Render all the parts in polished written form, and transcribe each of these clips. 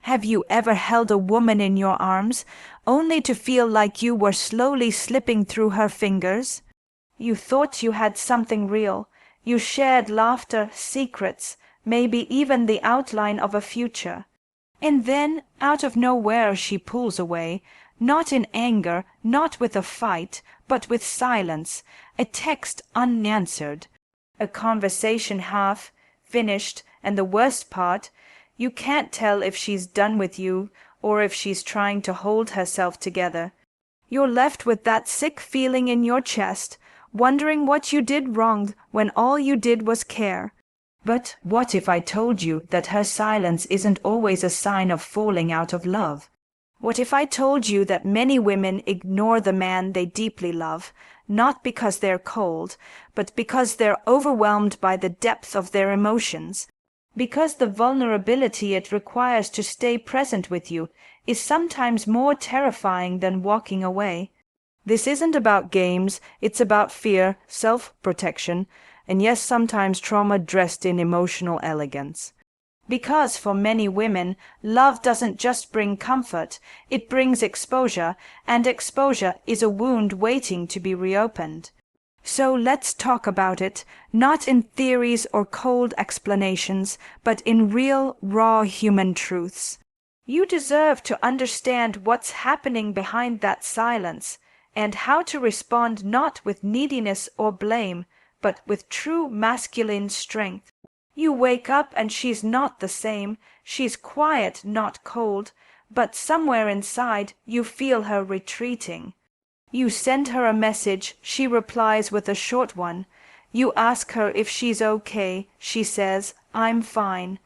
Have you ever held a woman in your arms, only to feel like you were slowly slipping through her fingers? You thought you had something real. You shared laughter, secrets, maybe even the outline of a future. And then, out of nowhere, she pulls away, not in anger, not with a fight, but with silence, a text unanswered, a conversation half finished, and the worst part, you can't tell if she's done with you or if she's trying to hold herself together. You're left with that sick feeling in your chest, wondering what you did wrong when all you did was care. But what if I told you that her silence isn't always a sign of falling out of love? What if I told you that many women ignore the man they deeply love, not because they're cold, but because they're overwhelmed by the depth of their emotions? Because the vulnerability it requires to stay present with you is sometimes more terrifying than walking away. This isn't about games, it's about fear, self-protection, and yes, sometimes trauma dressed in emotional elegance. Because for many women, love doesn't just bring comfort, it brings exposure, and exposure is a wound waiting to be reopened. So let's talk about it, not in theories or cold explanations, but in real, raw human truths. You deserve to understand what's happening behind that silence, and how to respond not with neediness or blame, but with true masculine strength. You wake up and she's not the same, she's quiet, not cold, but somewhere inside you feel her retreating. You send her a message, she replies with a short one. You ask her if she's okay, she says, "I'm fine."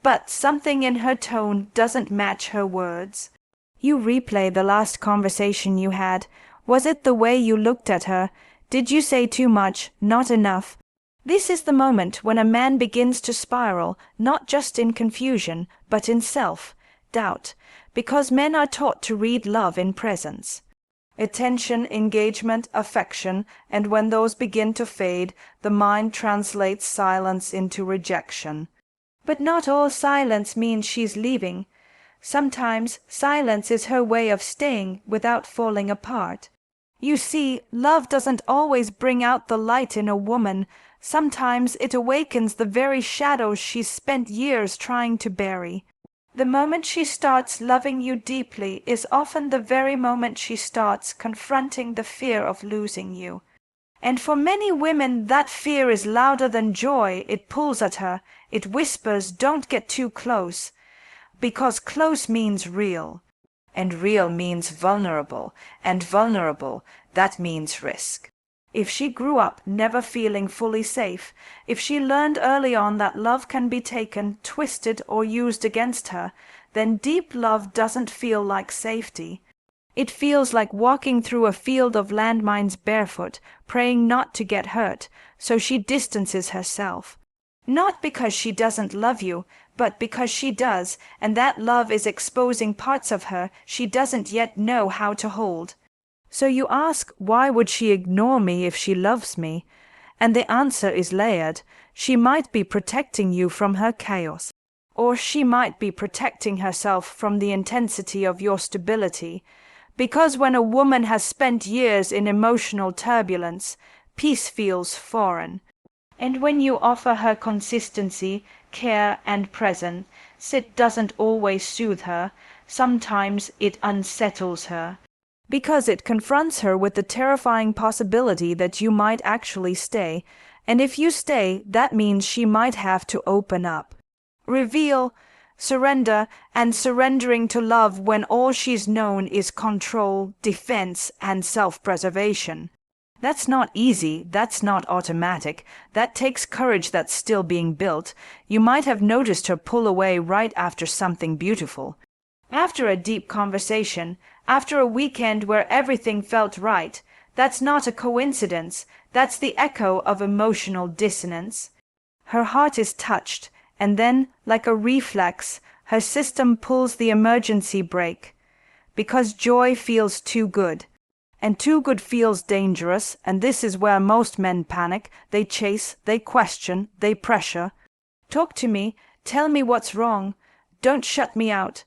But something in her tone doesn't match her words. You replay the last conversation you had. Was it the way you looked at her? Did you say too much, not enough? This is the moment when a man begins to spiral, not just in confusion, but in self-doubt, because men are taught to read love in presence. Attention, engagement, affection, and when those begin to fade, the mind translates silence into rejection. But not all silence means she's leaving. Sometimes silence is her way of staying without falling apart. You see, love doesn't always bring out the light in a woman. Sometimes it awakens the very shadows she's spent years trying to bury. The moment she starts loving you deeply is often the very moment she starts confronting the fear of losing you. And for many women that fear is louder than joy. It pulls at her, it whispers, "Don't get too close." Because close means real, and real means vulnerable, and vulnerable, that means risk. If she grew up never feeling fully safe, if she learned early on that love can be taken, twisted, or used against her, then deep love doesn't feel like safety. It feels like walking through a field of landmines barefoot, praying not to get hurt, so she distances herself. Not because she doesn't love you, but because she does, and that love is exposing parts of her she doesn't yet know how to hold. So you ask, why would she ignore me if she loves me? And the answer is layered. She might be protecting you from her chaos, or she might be protecting herself from the intensity of your stability. Because when a woman has spent years in emotional turbulence, peace feels foreign. And when you offer her consistency, care, and presence, it doesn't always soothe her. Sometimes it unsettles her, because it confronts her with the terrifying possibility that you might actually stay, and if you stay, that means she might have to open up, reveal, surrender, and surrendering to love when all she's known is control, defense, and self-preservation. That's not easy, that's not automatic, that takes courage that's still being built. You might have noticed her pull away right after something beautiful. After a deep conversation, after a weekend where everything felt right. That's not a coincidence, that's the echo of emotional dissonance. Her heart is touched, and then, like a reflex, her system pulls the emergency brake. Because joy feels too good. And too good feels dangerous, and this is where most men panic. They chase, they question, they pressure. Talk to me, tell me what's wrong. Don't shut me out.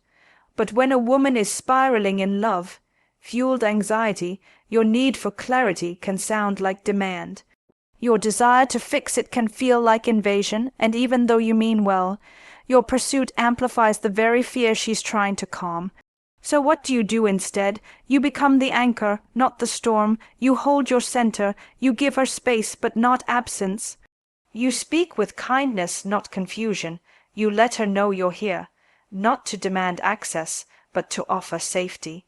But when a woman is spiraling in love, fueled anxiety, your need for clarity can sound like demand. Your desire to fix it can feel like invasion, and even though you mean well, your pursuit amplifies the very fear she's trying to calm. So what do you do instead? You become the anchor, not the storm. You hold your center. You give her space, but not absence. You speak with kindness, not confusion. You let her know you're here, not to demand access, but to offer safety.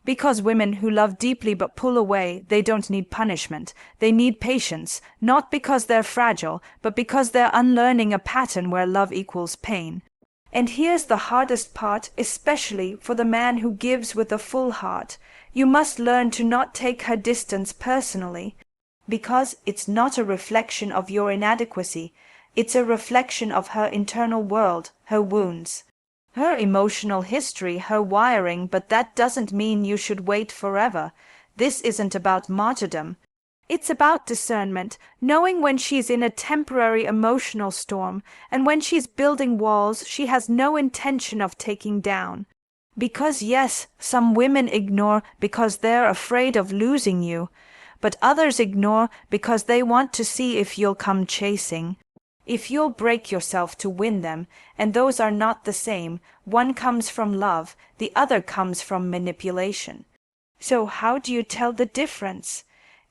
Because women who love deeply but pull away, they don't need punishment. They need patience, not because they're fragile, but because they're unlearning a pattern where love equals pain. And here's the hardest part, especially for the man who gives with a full heart. You must learn to not take her distance personally, because it's not a reflection of your inadequacy. It's a reflection of her internal world, her wounds, her emotional history, her wiring, but that doesn't mean you should wait forever. This isn't about martyrdom. It's about discernment, knowing when she's in a temporary emotional storm, and when she's building walls she has no intention of taking down. Because yes, some women ignore because they're afraid of losing you, but others ignore because they want to see if you'll come chasing. If you'll break yourself to win them, and those are not the same, one comes from love, the other comes from manipulation. So how do you tell the difference?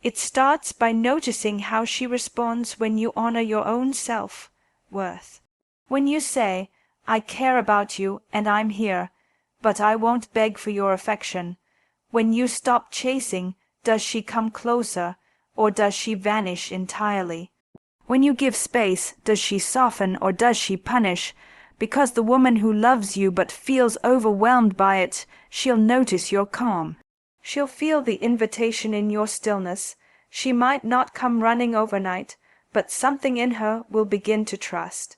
It starts by noticing how she responds when you honor your own self-worth. When you say, I care about you and I'm here, but I won't beg for your affection. When you stop chasing, does she come closer, or does she vanish entirely? When you give space, does she soften or does she punish? Because the woman who loves you but feels overwhelmed by it, she'll notice your calm. She'll feel the invitation in your stillness. She might not come running overnight, but something in her will begin to trust.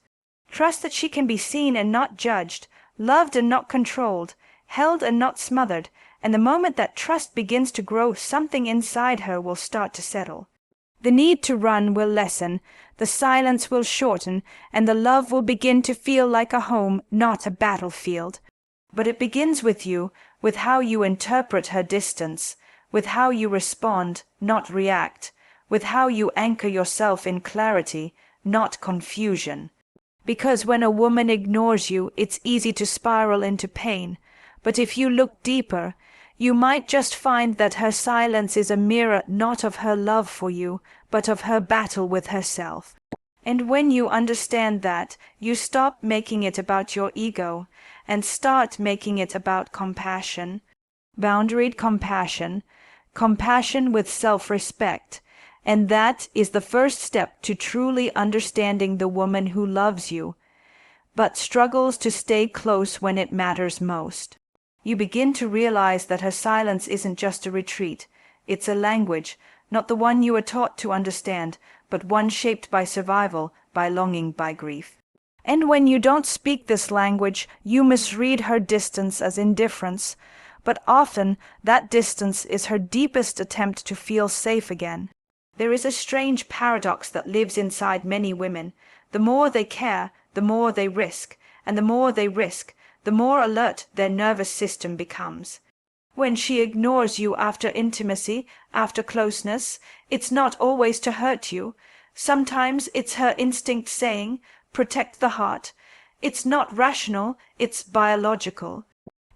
Trust that she can be seen and not judged, loved and not controlled, held and not smothered, and the moment that trust begins to grow, something inside her will start to settle. The need to run will lessen, the silence will shorten, and the love will begin to feel like a home, not a battlefield. But it begins with you, with how you interpret her distance, with how you respond, not react, with how you anchor yourself in clarity, not confusion. Because when a woman ignores you, it's easy to spiral into pain. But if you look deeper, you might just find that her silence is a mirror not of her love for you, but of her battle with herself. And when you understand that, you stop making it about your ego and start making it about compassion. Boundaried compassion, compassion with self-respect. And that is the first step to truly understanding the woman who loves you, but struggles to stay close when it matters most. You begin to realize that her silence isn't just a retreat. It's a language, not the one you were taught to understand, but one shaped by survival, by longing, by grief. And when you don't speak this language, you misread her distance as indifference, but often that distance is her deepest attempt to feel safe again. There is a strange paradox that lives inside many women. The more they care, the more they risk, and the more they risk, the more alert their nervous system becomes. When she ignores you after intimacy, after closeness, it's not always to hurt you. Sometimes it's her instinct saying, protect the heart. It's not rational, it's biological.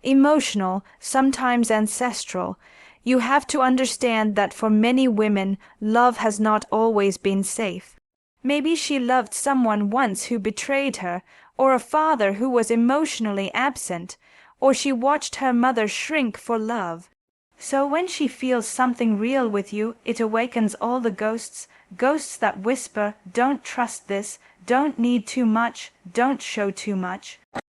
Emotional, sometimes ancestral. You have to understand that for many women, love has not always been safe. Maybe she loved someone once who betrayed her, or a father who was emotionally absent, or she watched her mother shrink for love. So when she feels something real with you, it awakens all the ghosts that whisper, don't trust this, don't need too much, don't show too much.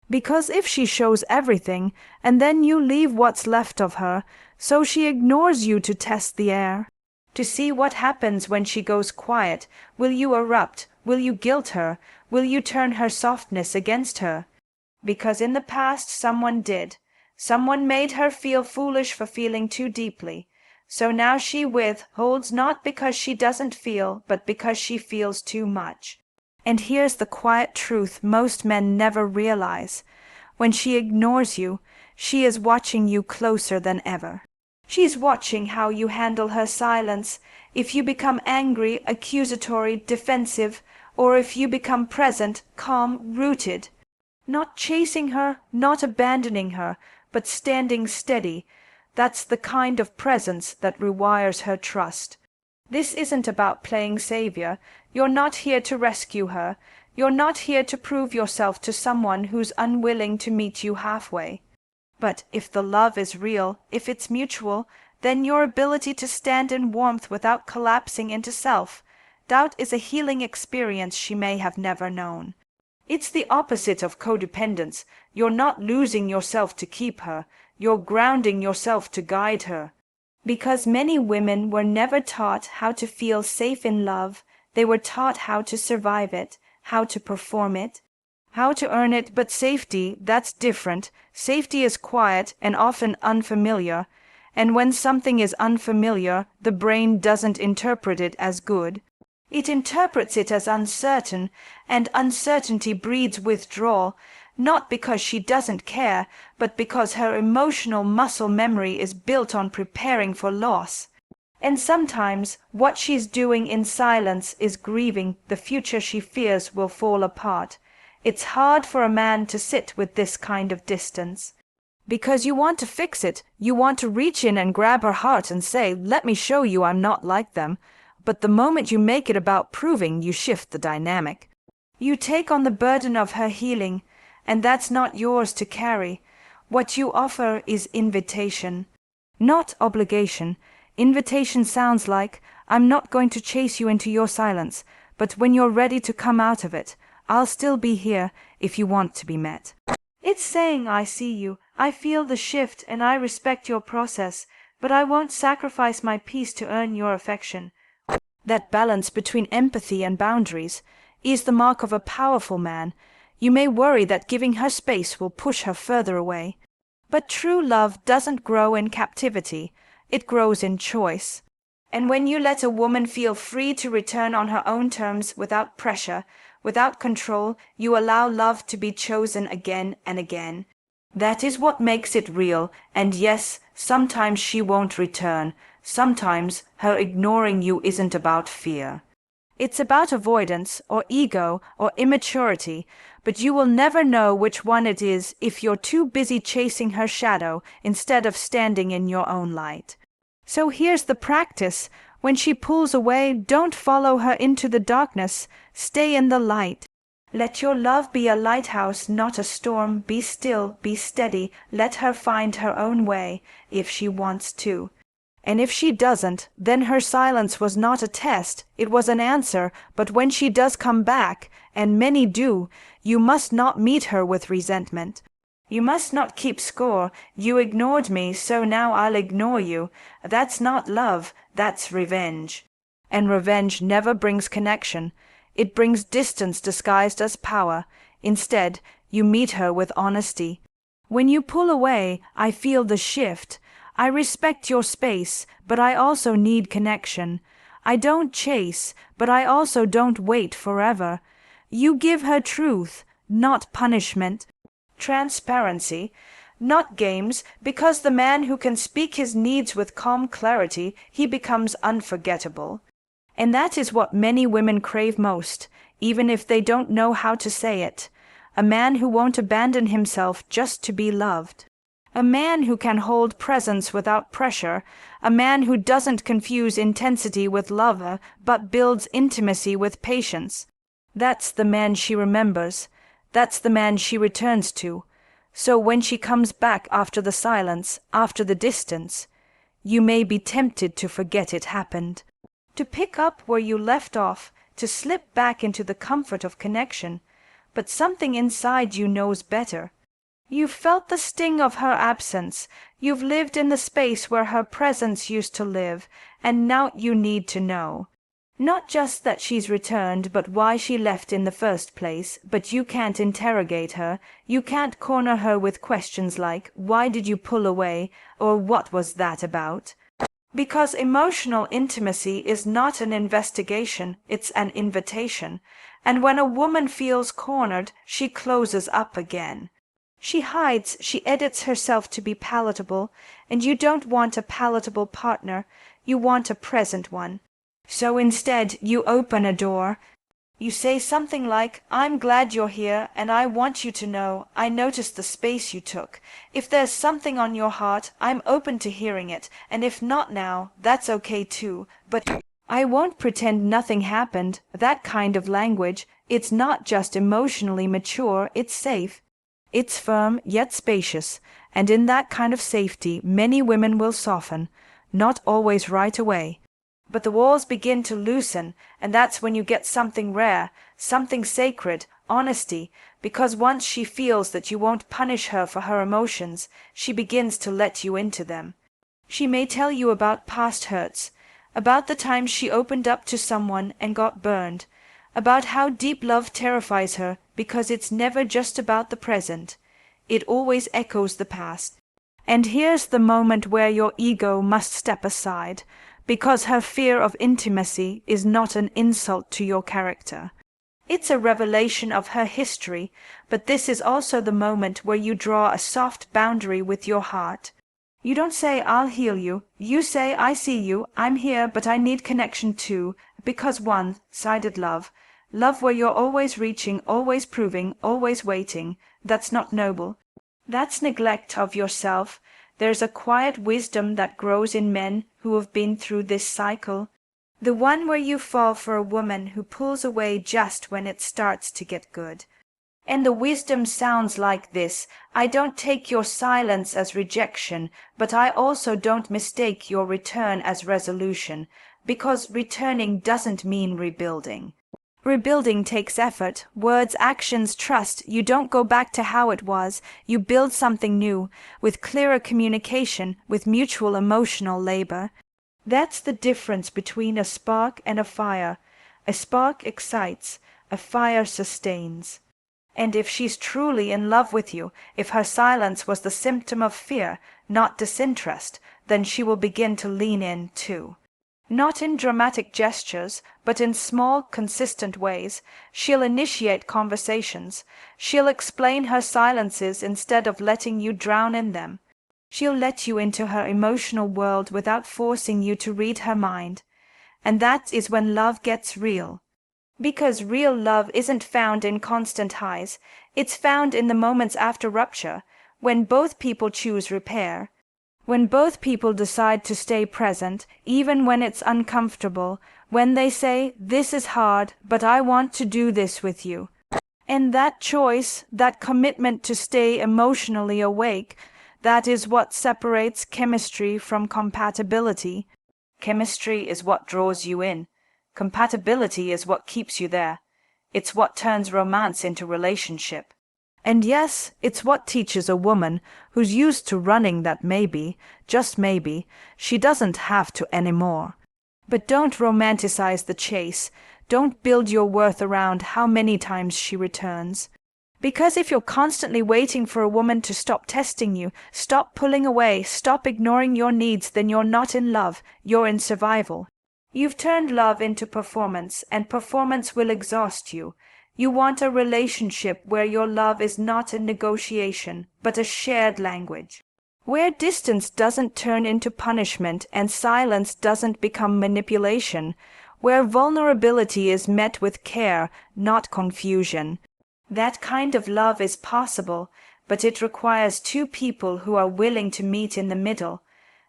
Because if she shows everything, and then you leave what's left of her, so she ignores you to test the air. To see what happens when she goes quiet. Will you erupt? Will you guilt her? Will you turn her softness against her? Because in the past someone did. Someone made her feel foolish for feeling too deeply. So now she withholds not because she doesn't feel, but because she feels too much. And here's the quiet truth most men never realize. When she ignores you, She is watching you closer than ever. She's watching how you handle her silence, if you become angry, accusatory, defensive, or if you become present, calm, rooted. Not chasing her, not abandoning her, but standing steady. That's the kind of presence that rewires her trust. This isn't about playing savior. You're not here to rescue her. You're not here to prove yourself to someone who's unwilling to meet you halfway. But if the love is real, if it's mutual, then your ability to stand in warmth without collapsing into self. Doubt is a healing experience she may have never known. It's the opposite of codependence. You're not losing yourself to keep her. You're grounding yourself to guide her. Because many women were never taught how to feel safe in love, they were taught how to survive it, how to perform it, how to earn it. But safety, that's different. Safety is quiet and often unfamiliar, and when something is unfamiliar, the brain doesn't interpret it as good. It interprets it as uncertain, and uncertainty breeds withdrawal, not because she doesn't care, but because her emotional muscle memory is built on preparing for loss. And sometimes what she's doing in silence is grieving the future she fears will fall apart. It's hard for a man to sit with this kind of distance. Because you want to fix it, you want to reach in and grab her heart and say, "Let me show you I'm not like them." But the moment you make it about proving, you shift the dynamic. You take on the burden of her healing, and that's not yours to carry. What you offer is invitation, not obligation. Invitation sounds like, "I'm not going to chase you into your silence, but when you're ready to come out of it, I'll still be here if you want to be met." It's saying, "I see you, I feel the shift, and I respect your process, but I won't sacrifice my peace to earn your affection." That balance between empathy and boundaries is the mark of a powerful man. You may worry that giving her space will push her further away. But true love doesn't grow in captivity. It grows in choice. And when you let a woman feel free to return on her own terms without pressure, without control, you allow love to be chosen again and again. That is what makes it real. And yes, sometimes she won't return. Sometimes her ignoring you isn't about fear. It's about avoidance, or ego, or immaturity, but you will never know which one it is if you're too busy chasing her shadow instead of standing in your own light. So here's the practice. When she pulls away, don't follow her into the darkness. Stay in the light. Let your love be a lighthouse, not a storm. Be still, be steady. Let her find her own way, if she wants to. And if she doesn't, then her silence was not a test, it was an answer. But when she does come back, and many do, you must not meet her with resentment. You must not keep score. "You ignored me, so now I'll ignore you." That's not love, that's revenge. And revenge never brings connection. It brings distance disguised as power. Instead, you meet her with honesty. When you pull away, I feel the shift. I respect your space, but I also need connection. I don't chase, but I also don't wait forever. You give her truth, not punishment. Transparency, not games, because the man who can speak his needs with calm clarity, he becomes unforgettable. And that is what many women crave most, even if they don't know how to say it. A man who won't abandon himself just to be loved. A man who can hold presence without pressure. A man who doesn't confuse intensity with love, but builds intimacy with patience. That's the man she remembers. That's the man she returns to. So when she comes back after the silence, after the distance, you may be tempted to forget it happened. To pick up where you left off, to slip back into the comfort of connection. But something inside you knows better. You've felt the sting of her absence. You've lived in the space where her presence used to live, and now you need to know. Not just that she's returned, but why she left in the first place. But you can't interrogate her. You can't corner her with questions like, "Why did you pull away?" or "What was that about?" Because emotional intimacy is not an investigation, it's an invitation. And when a woman feels cornered, she closes up again. She hides, she edits herself to be palatable, and you don't want a palatable partner, you want a present one. So instead you open a door. You say something like, "I'm glad you're here, and I want you to know I noticed the space you took. If there's something on your heart, I'm open to hearing it, and if not now, that's okay too. But I won't pretend nothing happened." That kind of language, it's not just emotionally mature, it's safe. It's firm yet spacious, and in that kind of safety many women will soften, not always right away. But the walls begin to loosen, and that's when you get something rare, something sacred, honesty, because once she feels that you won't punish her for her emotions, she begins to let you into them. She may tell you about past hurts, about the time she opened up to someone and got burned, about how deep love terrifies her because it's never just about the present. It always echoes the past. And here's the moment where your ego must step aside, because her fear of intimacy is not an insult to your character. It's a revelation of her history, but this is also the moment where you draw a soft boundary with your heart. You don't say, "I'll heal you." You say, "I see you, I'm here, but I need connection too," because one-sided love where you're always reaching, always proving, always waiting, that's not noble. That's neglect of yourself. There's a quiet wisdom that grows in men who have been through this cycle. The one where you fall for a woman who pulls away just when it starts to get good. And the wisdom sounds like this: I don't take your silence as rejection, but I also don't mistake your return as resolution, because returning doesn't mean rebuilding. Rebuilding takes effort, words, actions, trust. You don't go back to how it was. You build something new, with clearer communication, with mutual emotional labor. That's the difference between a spark and a fire. A spark excites, a fire sustains. And if she's truly in love with you, if her silence was the symptom of fear, not disinterest, then she will begin to lean in too. Not in dramatic gestures, but in small, consistent ways. She'll initiate conversations. She'll explain her silences instead of letting you drown in them. She'll let you into her emotional world without forcing you to read her mind. And that is when love gets real. Because real love isn't found in constant highs. It's found in the moments after rupture, when both people choose repair. When both people decide to stay present, even when it's uncomfortable, when they say, "This is hard, but I want to do this with you." And that choice, that commitment to stay emotionally awake, that is what separates chemistry from compatibility. Chemistry is what draws you in. Compatibility is what keeps you there. It's what turns romance into relationship. And yes, it's what teaches a woman who's used to running that maybe, just maybe, she doesn't have to anymore. But don't romanticize the chase. Don't build your worth around how many times she returns. Because if you're constantly waiting for a woman to stop testing you, stop pulling away, stop ignoring your needs, then you're not in love, you're in survival. You've turned love into performance, and performance will exhaust you. You want a relationship where your love is not a negotiation, but a shared language. Where distance doesn't turn into punishment and silence doesn't become manipulation. Where vulnerability is met with care, not confusion. That kind of love is possible, but it requires two people who are willing to meet in the middle,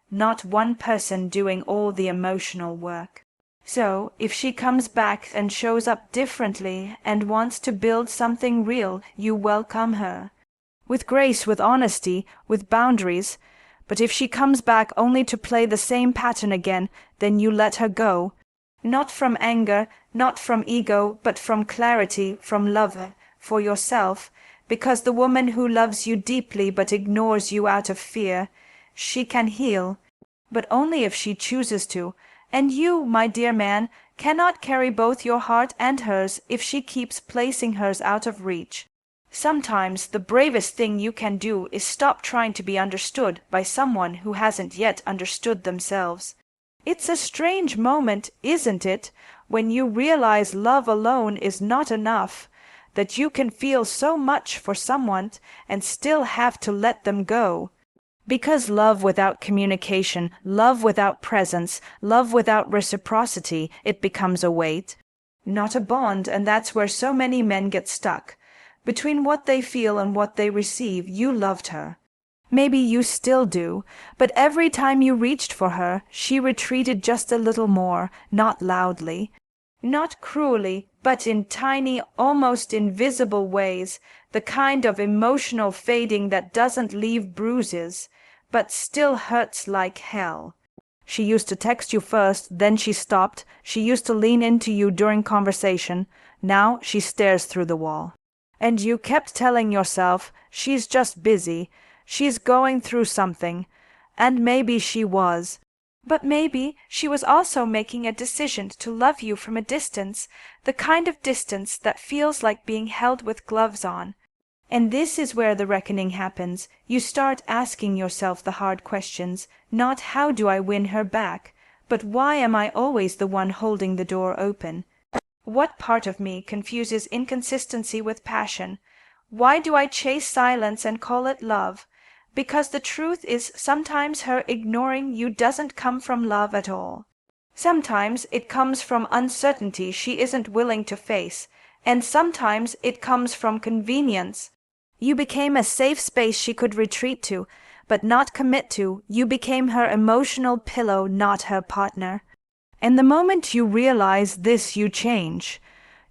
not one person doing all the emotional work. So, if she comes back and shows up differently and wants to build something real, you welcome her. With grace, with honesty, with boundaries. But if she comes back only to play the same pattern again, then you let her go. Not from anger, not from ego, but from clarity, from love, for yourself. Because the woman who loves you deeply but ignores you out of fear, she can heal, but only if she chooses to. And you, my dear man, cannot carry both your heart and hers if she keeps placing hers out of reach. Sometimes the bravest thing you can do is stop trying to be understood by someone who hasn't yet understood themselves. It's a strange moment, isn't it, when you realize love alone is not enough, that you can feel so much for someone and still have to let them go. Because love without communication, love without presence, love without reciprocity, it becomes a weight, not a bond, and that's where so many men get stuck. Between what they feel and what they receive, you loved her. Maybe you still do, but every time you reached for her, she retreated just a little more, not loudly, not cruelly, but in tiny, almost invisible ways, the kind of emotional fading that doesn't leave bruises, but still hurts like hell. She used to text you first, then she stopped. She used to lean into you during conversation. Now she stares through the wall. And you kept telling yourself, she's just busy. She's going through something. And maybe she was. But maybe she was also making a decision to love you from a distance, the kind of distance that feels like being held with gloves on. And this is where the reckoning happens. You start asking yourself the hard questions, not how do I win her back, but why am I always the one holding the door open? What part of me confuses inconsistency with passion? Why do I chase silence and call it love? Because the truth is sometimes her ignoring you doesn't come from love at all. Sometimes it comes from uncertainty she isn't willing to face, and sometimes it comes from convenience. You became a safe space she could retreat to, but not commit to. You became her emotional pillow, not her partner. And the moment you realize this, you change.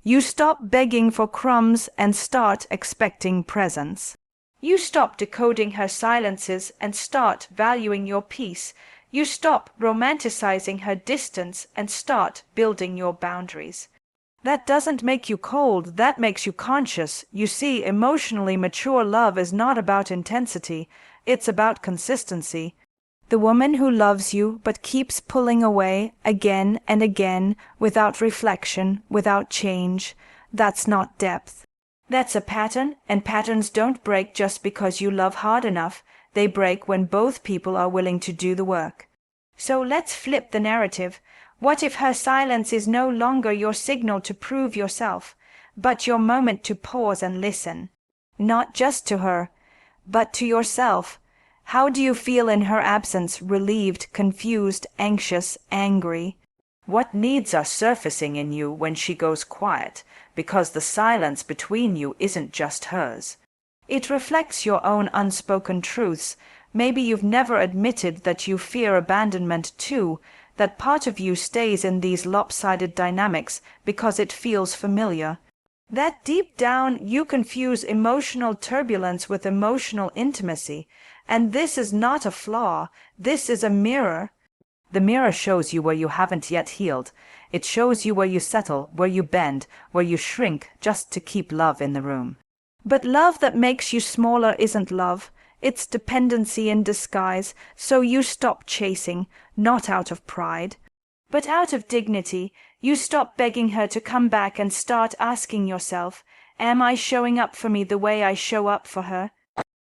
You stop begging for crumbs and start expecting presence. You stop decoding her silences and start valuing your peace. You stop romanticizing her distance and start building your boundaries. That doesn't make you cold, that makes you conscious. You see, emotionally mature love is not about intensity, it's about consistency. The woman who loves you but keeps pulling away again and again without reflection, without change, that's not depth. That's a pattern, and patterns don't break just because you love hard enough. They break when both people are willing to do the work. So let's flip the narrative. What if her silence is no longer your signal to prove yourself, but your moment to pause and listen? Not just to her, but to yourself. How do you feel in her absence? Relieved, confused, anxious, angry? What needs are surfacing in you when she goes quiet? Because the silence between you isn't just hers. It reflects your own unspoken truths. Maybe you've never admitted that you fear abandonment too, that part of you stays in these lopsided dynamics because it feels familiar. That deep down you confuse emotional turbulence with emotional intimacy, and this is not a flaw, this is a mirror. The mirror shows you where you haven't yet healed. It shows you where you settle, where you bend, where you shrink just to keep love in the room. But love that makes you smaller isn't love. It's dependency in disguise, so you stop chasing, not out of pride, but out of dignity. You stop begging her to come back and start asking yourself, am I showing up for me the way I show up for her?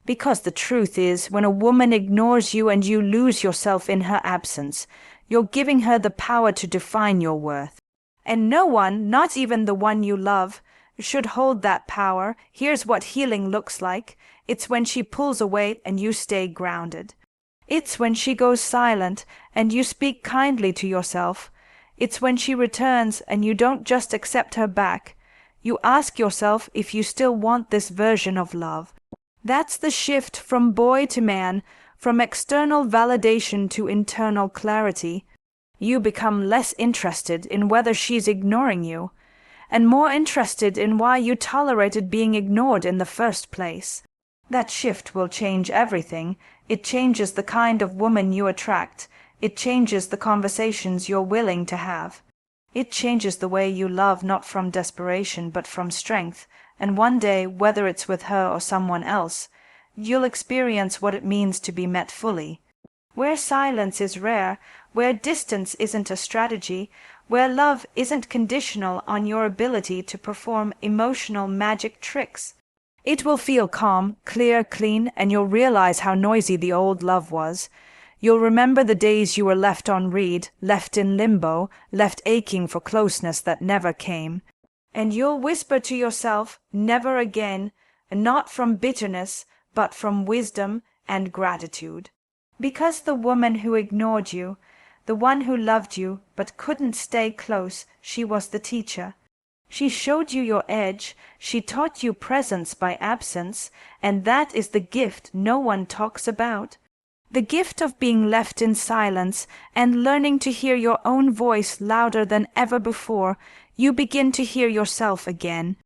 Because the truth is, when a woman ignores you and you lose yourself in her absence, you're giving her the power to define your worth. And no one, not even the one you love, should hold that power. Here's what healing looks like. It's when she pulls away and you stay grounded. It's when she goes silent and you speak kindly to yourself. It's when she returns and you don't just accept her back. You ask yourself if you still want this version of love. That's the shift from boy to man, from external validation to internal clarity. You become less interested in whether she's ignoring you, and more interested in why you tolerated being ignored in the first place. That shift will change everything. It changes the kind of woman you attract. It changes the conversations you're willing to have. It changes the way you love, not from desperation but from strength, and one day, whether it's with her or someone else, you'll experience what it means to be met fully. Where silence is rare, where distance isn't a strategy, where love isn't conditional on your ability to perform emotional magic tricks. It will feel calm, clear, clean, and you'll realize how noisy the old love was. You'll remember the days you were left on read, left in limbo, left aching for closeness that never came. And you'll whisper to yourself, never again, not from bitterness, but from wisdom and gratitude. Because the woman who ignored you, the one who loved you but couldn't stay close, she was the teacher. She showed you your edge, she taught you presence by absence, and that is the gift no one talks about. The gift of being left in silence and learning to hear your own voice louder than ever before. You begin to hear yourself again.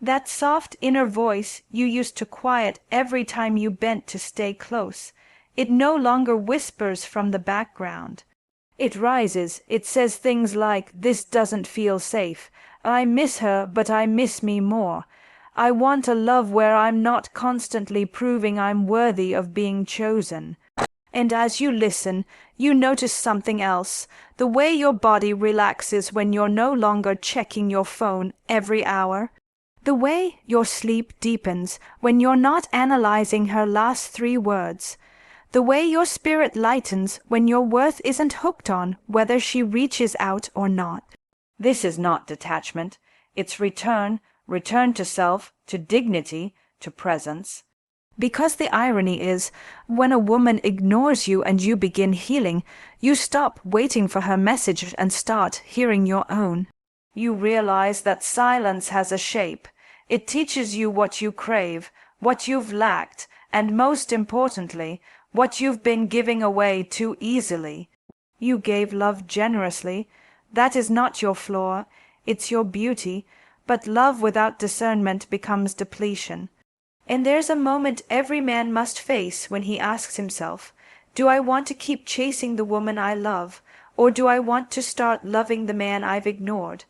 That soft inner voice you used to quiet every time you bent to stay close. It no longer whispers from the background. It rises, it says things like, "This doesn't feel safe. I miss her, but I miss me more. I want a love where I'm not constantly proving I'm worthy of being chosen." And as you listen, you notice something else, the way your body relaxes when you're no longer checking your phone every hour. The way your sleep deepens when you're not analyzing her last 3 words. The way your spirit lightens when your worth isn't hooked on whether she reaches out or not. This is not detachment. It's return to self, to dignity, to presence. Because the irony is, when a woman ignores you and you begin healing, you stop waiting for her message and start hearing your own. You realize that silence has a shape. It teaches you what you crave, what you've lacked, and most importantly, what you've been giving away too easily. You gave love generously. That is not your flaw, it's your beauty, but love without discernment becomes depletion. And there's a moment every man must face when he asks himself, do I want to keep chasing the woman I love, or do I want to start loving the man I've ignored?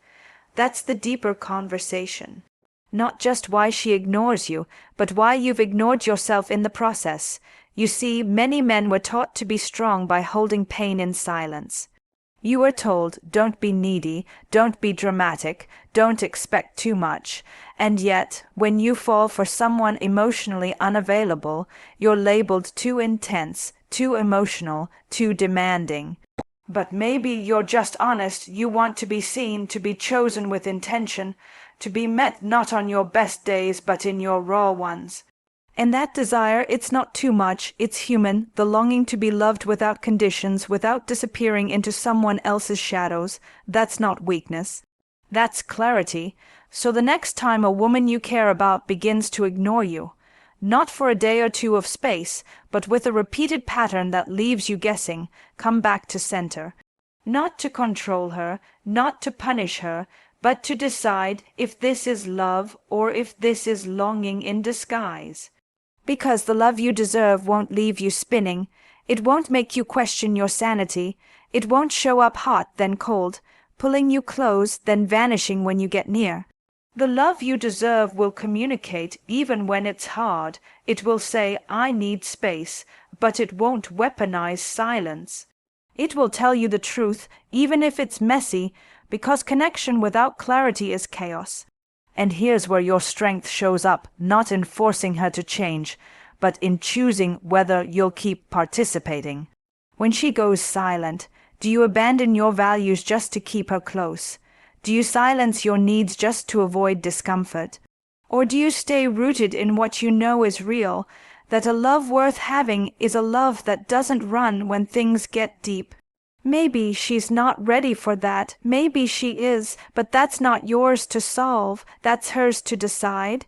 That's the deeper conversation. Not just why she ignores you, but why you've ignored yourself in the process. You see, many men were taught to be strong by holding pain in silence. You were told, don't be needy, don't be dramatic, don't expect too much. And yet, when you fall for someone emotionally unavailable, you're labeled too intense, too emotional, too demanding. But maybe you're just honest. You want to be seen, to be chosen with intention, to be met not on your best days but in your raw ones. And that desire, it's not too much, it's human, the longing to be loved without conditions, without disappearing into someone else's shadows. That's not weakness. That's clarity. So the next time a woman you care about begins to ignore you, not for a day or two of space, but with a repeated pattern that leaves you guessing, come back to center. Not to control her, not to punish her, but to decide if this is love or if this is longing in disguise. Because the love you deserve won't leave you spinning. It won't make you question your sanity. It won't show up hot, then cold, pulling you close, then vanishing when you get near. The love you deserve will communicate even when it's hard. It will say, I need space, but it won't weaponize silence. It will tell you the truth, even if it's messy, because connection without clarity is chaos. And here's where your strength shows up, not in forcing her to change, but in choosing whether you'll keep participating. When she goes silent, do you abandon your values just to keep her close? Do you silence your needs just to avoid discomfort? Or do you stay rooted in what you know is real, that a love worth having is a love that doesn't run when things get deep? Maybe she's not ready for that, maybe she is, but that's not yours to solve, that's hers to decide.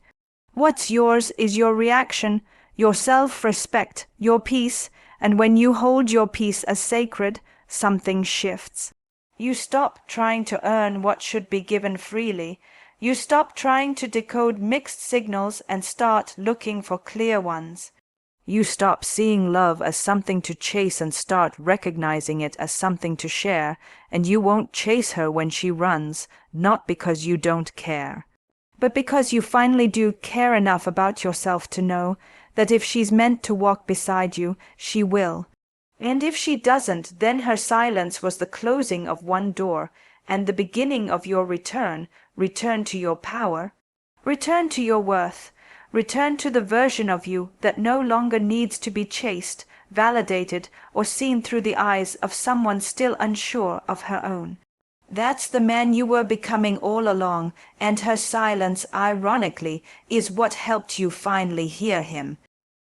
What's yours is your reaction, your self-respect, your peace, and when you hold your peace as sacred, something shifts. You stop trying to earn what should be given freely. You stop trying to decode mixed signals and start looking for clear ones. You stop seeing love as something to chase and start recognizing it as something to share, and you won't chase her when she runs, not because you don't care, but because you finally do care enough about yourself to know that if she's meant to walk beside you, she will. And if she doesn't, then her silence was the closing of one door, and the beginning of your return to your power, return to your worth. Return to the version of you that no longer needs to be chased, validated, or seen through the eyes of someone still unsure of her own. That's the man you were becoming all along, and her silence, ironically, is what helped you finally hear him.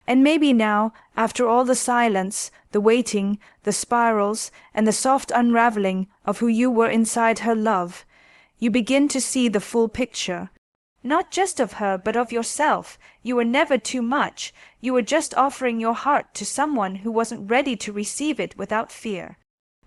And maybe now, after all the silence, the waiting, the spirals, and the soft unraveling of who you were inside her love, you begin to see the full picture. Not just of her, but of yourself. You were never too much. You were just offering your heart to someone who wasn't ready to receive it without fear,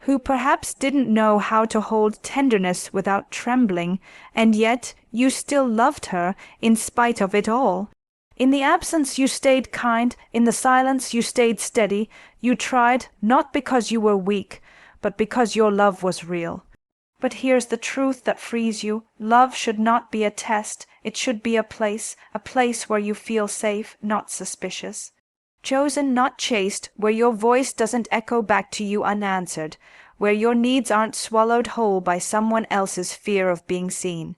who perhaps didn't know how to hold tenderness without trembling, and yet you still loved her in spite of it all. In the absence you stayed kind, in the silence you stayed steady. You tried, not because you were weak, but because your love was real. But here's the truth that frees you. Love should not be a test. It should be a place where you feel safe, not suspicious. Chosen, not chased, where your voice doesn't echo back to you unanswered, where your needs aren't swallowed whole by someone else's fear of being seen.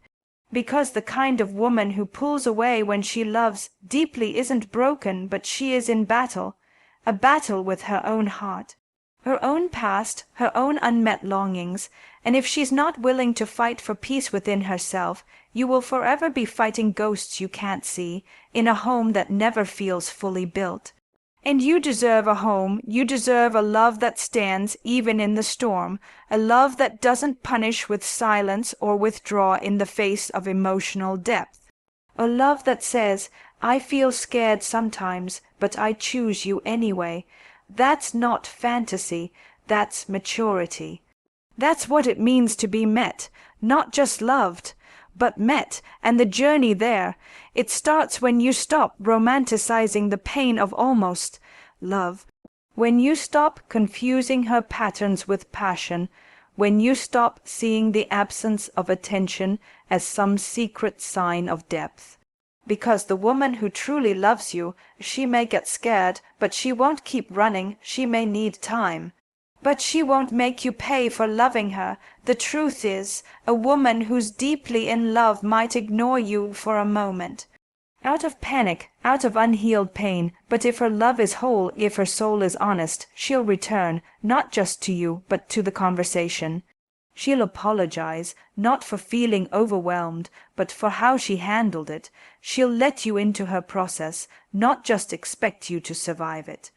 Because the kind of woman who pulls away when she loves deeply isn't broken, but she is in battle, a battle with her own heart, her own past, her own unmet longings, and if she's not willing to fight for peace within herself, you will forever be fighting ghosts you can't see, in a home that never feels fully built. And you deserve a home, you deserve a love that stands even in the storm, a love that doesn't punish with silence or withdraw in the face of emotional depth. A love that says, I feel scared sometimes, but I choose you anyway. That's not fantasy, that's maturity. That's what it means to be met, not just loved, but met, and the journey there. It starts when you stop romanticizing the pain of almost love, when you stop confusing her patterns with passion, when you stop seeing the absence of attention as some secret sign of depth. Because the woman who truly loves you, she may get scared, but she won't keep running. She may need time, but she won't make you pay for loving her. The truth is, a woman who's deeply in love might ignore you for a moment, out of panic, out of unhealed pain, but if her love is whole, if her soul is honest, she'll return, not just to you, but to the conversation. She'll apologize, not for feeling overwhelmed, but for how she handled it. She'll let you into her process, not just expect you to survive it.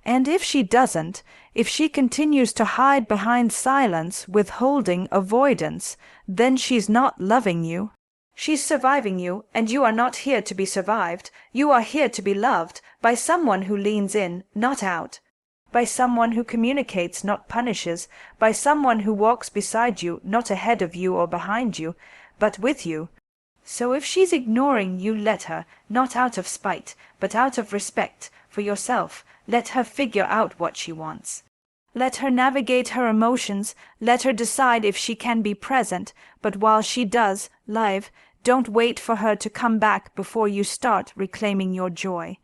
And if she doesn't, if she continues to hide behind silence, withholding, avoidance, then she's not loving you. She's surviving you, and you are not here to be survived. You are here to be loved by someone who leans in, not out, by someone who communicates, not punishes, by someone who walks beside you, not ahead of you or behind you, but with you. So if she's ignoring you, let her, not out of spite, but out of respect for yourself. Let her figure out what she wants. Let her navigate her emotions. Let her decide if she can be present. But while she does, live, don't wait for her to come back before you start reclaiming your joy.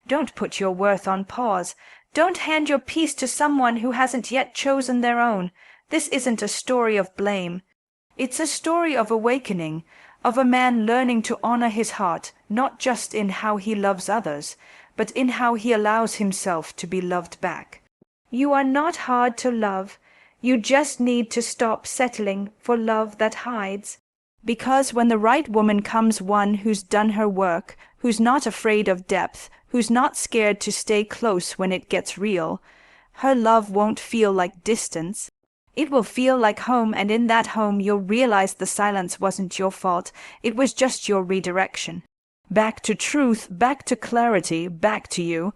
Don't put your worth on pause. Don't hand your peace to someone who hasn't yet chosen their own. This isn't a story of blame. It's a story of awakening, of a man learning to honor his heart, not just in how he loves others, but in how he allows himself to be loved back. You are not hard to love. You just need to stop settling for love that hides. Because when the right woman comes, one who's done her work, who's not afraid of depth, who's not scared to stay close when it gets real, her love won't feel like distance. It will feel like home, and in that home you'll realize the silence wasn't your fault. It was just your redirection. Back to truth, back to clarity, back to you.